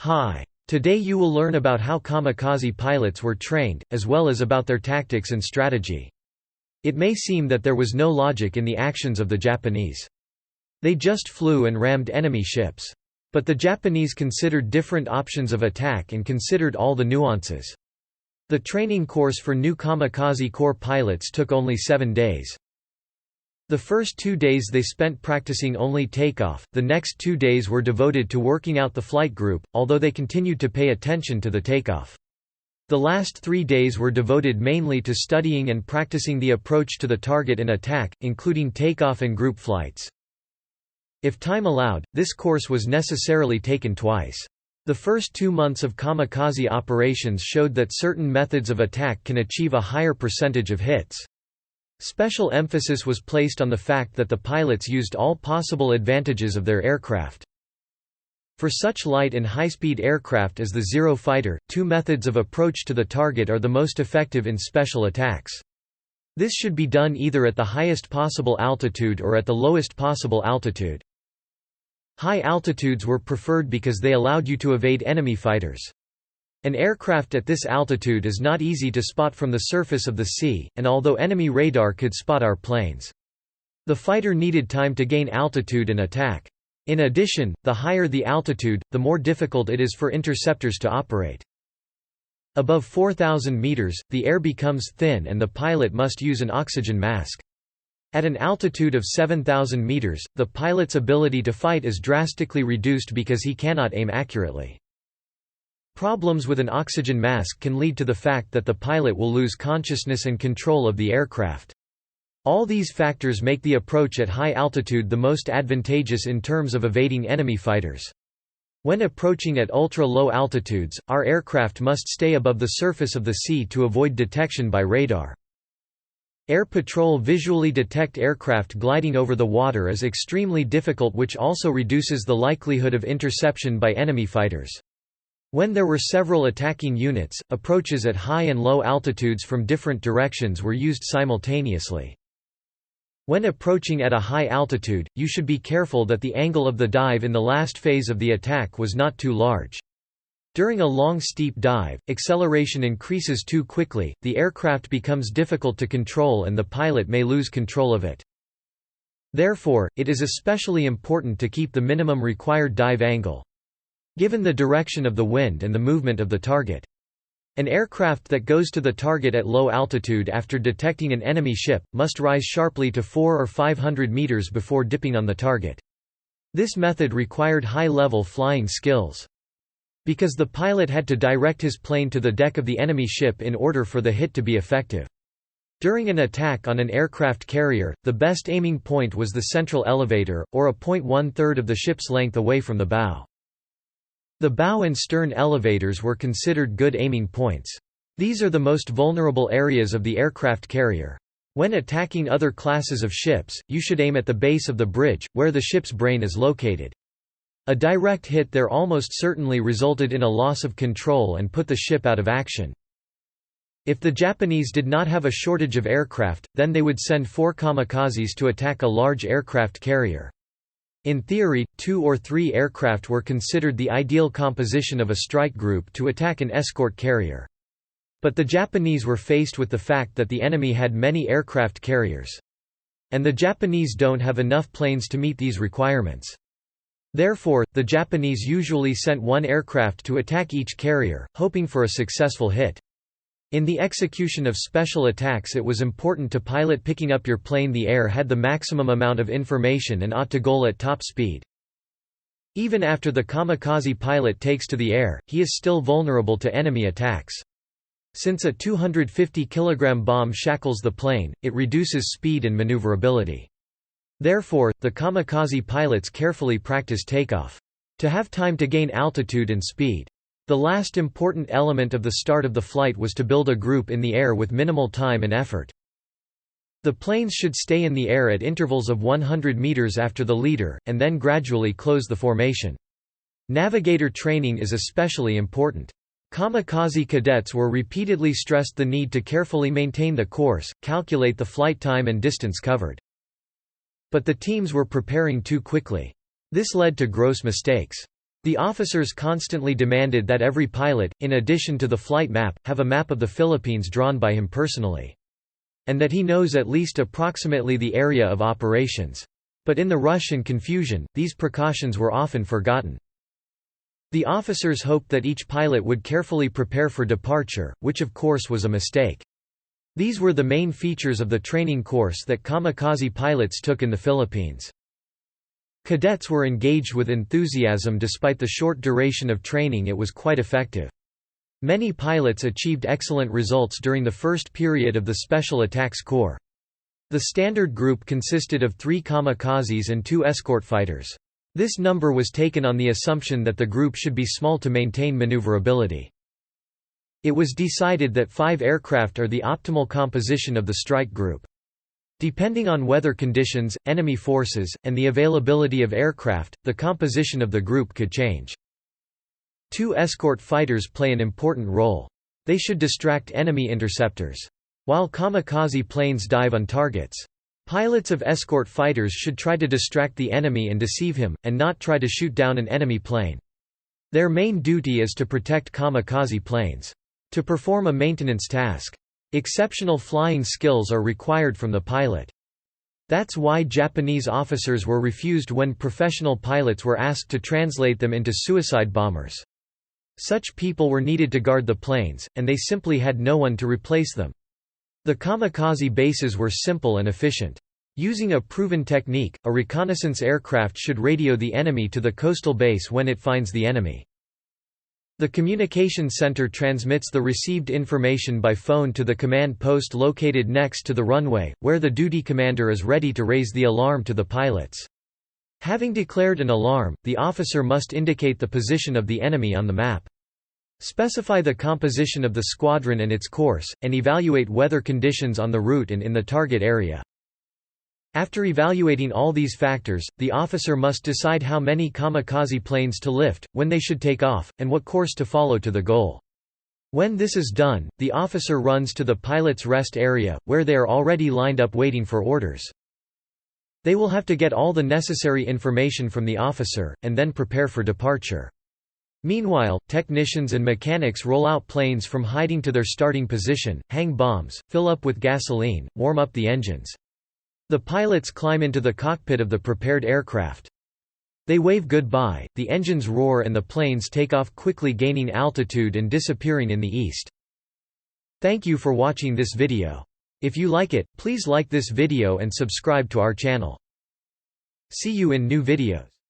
Hi. Today you will learn about how kamikaze pilots were trained, as well as about their tactics and strategy. It may seem that there was no logic in the actions of the Japanese. They just flew and rammed enemy ships. But the Japanese considered different options of attack and considered all the nuances. The training course for new Kamikaze Corps pilots took only 7 days. The first 2 days they spent practicing only takeoff, the next 2 days were devoted to working out the flight group, although they continued to pay attention to the takeoff. The last 3 days were devoted mainly to studying and practicing the approach to the target in attack, including takeoff and group flights. If time allowed, this course was necessarily taken twice. The first 2 months of kamikaze operations showed that certain methods of attack can achieve a higher percentage of hits. Special emphasis was placed on the fact that the pilots used all possible advantages of their aircraft. For such light and high-speed aircraft as the Zero fighter, 2 methods of approach to the target are the most effective in special attacks. This should be done either at the highest possible altitude or at the lowest possible altitude. High altitudes were preferred because they allowed you to evade enemy fighters. An aircraft at this altitude is not easy to spot from the surface of the sea, and although enemy radar could spot our planes, the fighter needed time to gain altitude and attack. In addition, the higher the altitude, the more difficult it is for interceptors to operate. Above 4,000 meters, the air becomes thin and the pilot must use an oxygen mask. At an altitude of 7,000 meters, the pilot's ability to fight is drastically reduced because he cannot aim accurately. Problems with an oxygen mask can lead to the fact that the pilot will lose consciousness and control of the aircraft. All these factors make the approach at high altitude the most advantageous in terms of evading enemy fighters. When approaching at ultra-low altitudes, our aircraft must stay above the surface of the sea to avoid detection by radar. Air Patrol visually detect aircraft gliding over the water is extremely difficult, which also reduces the likelihood of interception by enemy fighters. When there were several attacking units, approaches at high and low altitudes from different directions were used simultaneously. When approaching at a high altitude, you should be careful that the angle of the dive in the last phase of the attack was not too large. During a long steep dive, acceleration increases too quickly, the aircraft becomes difficult to control and the pilot may lose control of it. Therefore, it is especially important to keep the minimum required dive angle, given the direction of the wind and the movement of the target. An aircraft that goes to the target at low altitude after detecting an enemy ship, must rise sharply to 400 or 500 meters before dipping on the target. This method required high-level flying skills. Because the pilot had to direct his plane to the deck of the enemy ship in order for the hit to be effective. During an attack on an aircraft carrier, the best aiming point was the central elevator, or a point 1/3 of the ship's length away from the bow. The bow and stern elevators were considered good aiming points. These are the most vulnerable areas of the aircraft carrier. When attacking other classes of ships, you should aim at the base of the bridge, where the ship's brain is located. A direct hit there almost certainly resulted in a loss of control and put the ship out of action. If the Japanese did not have a shortage of aircraft, then they would send 4 kamikazes to attack a large aircraft carrier. In theory, 2 or 3 aircraft were considered the ideal composition of a strike group to attack an escort carrier. But the Japanese were faced with the fact that the enemy had many aircraft carriers. And the Japanese don't have enough planes to meet these requirements. Therefore, the Japanese usually sent 1 aircraft to attack each carrier, hoping for a successful hit. In the execution of special attacks, it was important to pilot picking up your plane. The air had the maximum amount of information and ought to go at top speed. Even after the kamikaze pilot takes to the air, he is still vulnerable to enemy attacks. Since a 250 kg bomb shackles the plane, it reduces speed and maneuverability. Therefore, the kamikaze pilots carefully practice takeoff to have time to gain altitude and speed. The last important element of the start of the flight was to build a group in the air with minimal time and effort. The planes should stay in the air at intervals of 100 meters after the leader, and then gradually close the formation. Navigator training is especially important. Kamikaze cadets were repeatedly stressed the need to carefully maintain the course, calculate the flight time and distance covered. But the teams were preparing too quickly. This led to gross mistakes. The officers constantly demanded that every pilot, in addition to the flight map, have a map of the Philippines drawn by him personally. And that he knows at least approximately the area of operations. But in the rush and confusion, these precautions were often forgotten. The officers hoped that each pilot would carefully prepare for departure, which of course was a mistake. These were the main features of the training course that kamikaze pilots took in the Philippines. Cadets were engaged with enthusiasm. Despite the short duration of training, it was quite effective. Many pilots achieved excellent results during the first period of the Special Attacks Corps. The standard group consisted of 3 kamikazes and 2 escort fighters. This number was taken on the assumption that the group should be small to maintain maneuverability. It was decided that 5 aircraft are the optimal composition of the strike group. Depending on weather conditions, enemy forces, and the availability of aircraft, the composition of the group could change. 2 escort fighters play an important role. They should distract enemy interceptors. While kamikaze planes dive on targets. Pilots of escort fighters should try to distract the enemy and deceive him, and not try to shoot down an enemy plane. Their main duty is to protect kamikaze planes. To perform a maintenance task. Exceptional flying skills are required from the pilot. That's why Japanese officers were refused when professional pilots were asked to translate them into suicide bombers. Such people were needed to guard the planes, and they simply had no one to replace them. The kamikaze bases were simple and efficient. Using a proven technique, a reconnaissance aircraft should radio the enemy to the coastal base when it finds the enemy. The communication center transmits the received information by phone to the command post located next to the runway, where the duty commander is ready to raise the alarm to the pilots. Having declared an alarm, the officer must indicate the position of the enemy on the map. Specify the composition of the squadron and its course, and evaluate weather conditions on the route and in the target area. After evaluating all these factors, the officer must decide how many kamikaze planes to lift, when they should take off, and what course to follow to the goal. When this is done, the officer runs to the pilot's rest area, where they are already lined up waiting for orders. They will have to get all the necessary information from the officer, and then prepare for departure. Meanwhile, technicians and mechanics roll out planes from hiding to their starting position, hang bombs, fill up with gasoline, warm up the engines. The pilots climb into the cockpit of the prepared aircraft. They wave goodbye, the engines roar and the planes take off quickly, gaining altitude and disappearing in the east. Thank you for watching this video. If you like it, please like this video and subscribe to our channel. See you in new videos.